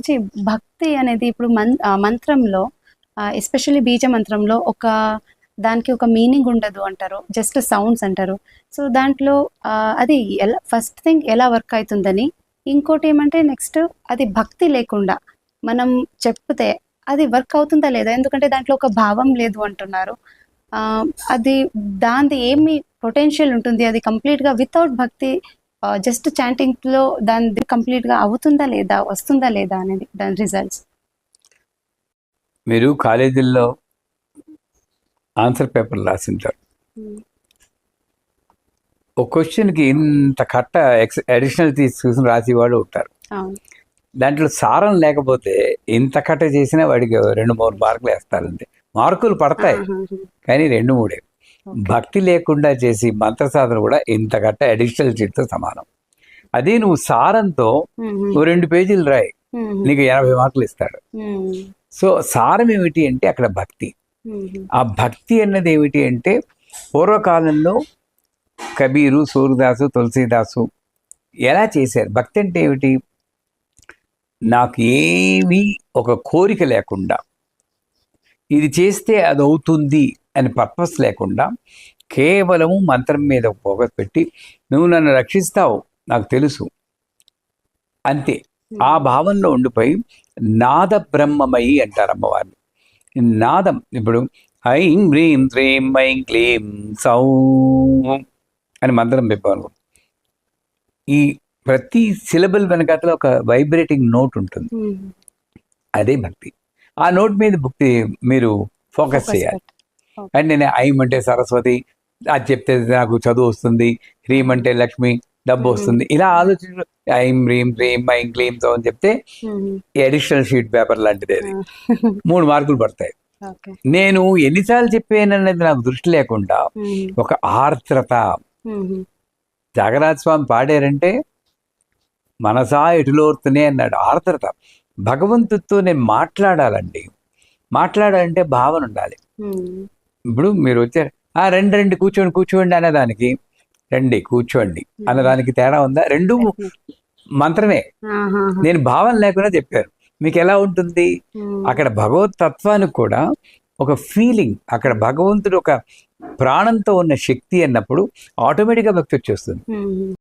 నుంచి భక్తి అనేది ఇప్పుడు మంత్రంలో ఎస్పెషల్లీ బీజ మంత్రంలో దానికి ఒక మీనింగ్ ఉండదు అంటారు, జస్ట్ సౌండ్స్ అంటారు. సో దాంట్లో అది ఎలా ఫస్ట్ థింగ్ ఎలా వర్క్ అవుతుందని, ఇంకోటి ఏమంటే నెక్స్ట్ అది భక్తి లేకుండా మనం చెప్తే అది వర్క్ అవుతుందా లేదా, ఎందుకంటే దాంట్లో ఒక భావం లేదు అంటున్నారు. అది దాని ఏమి పొటెన్షియల్ ఉంటుంది, అది కంప్లీట్గా వితౌట్ భక్తి జస్ట్ చాంటింగ్లో దాని కంప్లీట్గా అవుతుందా లేదా, వస్తుందా లేదా అనేది దాని రిజల్ట్స్. మీరు కాలేజీల్లో ఆన్సర్ పేపర్ రాసింటారు, ఒక క్వశ్చన్కి ఇంత కట్ట అడిషనల్ తీసుకుని రాసేవాడు ఉంటారు. దాంట్లో సారం లేకపోతే ఇంత కట్ట చేసినా వాడికి 2-3 మార్కులు వేస్తారంతే. మార్కులు పడతాయి కానీ 2-3. భక్తి లేకుండా చేసి మంత్ర సాధన కూడా ఇంత కట్ట అడిషనల్ సీట్తో సమానం. అదే నువ్వు సారంతో 2 పేజీలు రాయి, నీకు 80 మార్కులు ఇస్తాడు. సో సారం ఏమిటి అంటే అక్కడ భక్తి. ఆ భక్తి అన్నది ఏమిటి అంటే పూర్వకాలంలో కబీరు, సూర్యదాసు, తులసీదాసు ఎలా చేశారు. భక్తి అంటే ఏమిటి, నాకు ఏమీ ఒక కోరిక లేకుండా ఇది చేస్తే అది అవుతుంది అని పర్పస్ లేకుండా కేవలము మంత్రం మీద ఫోకస్ పెట్టి నువ్వు నన్ను రక్షిస్తావు నాకు తెలుసు అంతే, ఆ భావంలో ఉండిపోయి నాద బ్రహ్మమయి అంటారు అమ్మవారిని. నాదం ఇప్పుడు ఐం హ్రీం శ్రీం ఐం క్లీం సౌం అని మంత్రం చెప్పాను. ఈ ప్రతి సిలబుల్ వెనకాతలో ఒక వైబ్రేటింగ్ నోట్ ఉంటుంది, అదే భక్తి. ఆ నోట్ మీద భక్తి మీరు ఫోకస్ చేయాలి. అండ్ నేను ఐం అంటే సరస్వతి, అది చెప్తే నాకు చదువు వస్తుంది, హ్రీం అంటే లక్ష్మి, డబ్బు వస్తుంది, ఇలా ఆలోచించు. ఐం హ్రీం శ్రీం ఐం క్లీం సౌం అని చెప్తే అడిషనల్ షీట్ పేపర్ లాంటిది, అది 3 మార్కులు పడతాయి. నేను ఎన్నిసార్లు చెప్పాననేది నాకు దృష్టి లేకుండా ఒక ఆర్ద్రత. త్యాగరాజ స్వామి పాడారంటే మనసా ఎటులోర్తునే అన్నాడు. ఆర్ద్రత. భగవంతుడితో నేను మాట్లాడాలంటే భావన ఉండాలి. ఇప్పుడు మీరు వచ్చారు, రండి కూర్చోండి అనేదానికి రండి కూర్చోండి అన్నదానికి తేడా ఉందా? 2 మంత్రమే. నేను భావన లేకుండా చెప్పాను, మీకు ఎలా ఉంటుంది? అక్కడ భగవత్ తత్వానికి కూడా ఒక ఫీలింగ్, అక్కడ భగవంతుడు ఒక ప్రాణంతో ఉన్న శక్తి అన్నప్పుడు ఆటోమేటిక్గా భక్తి వచ్చేస్తుంది.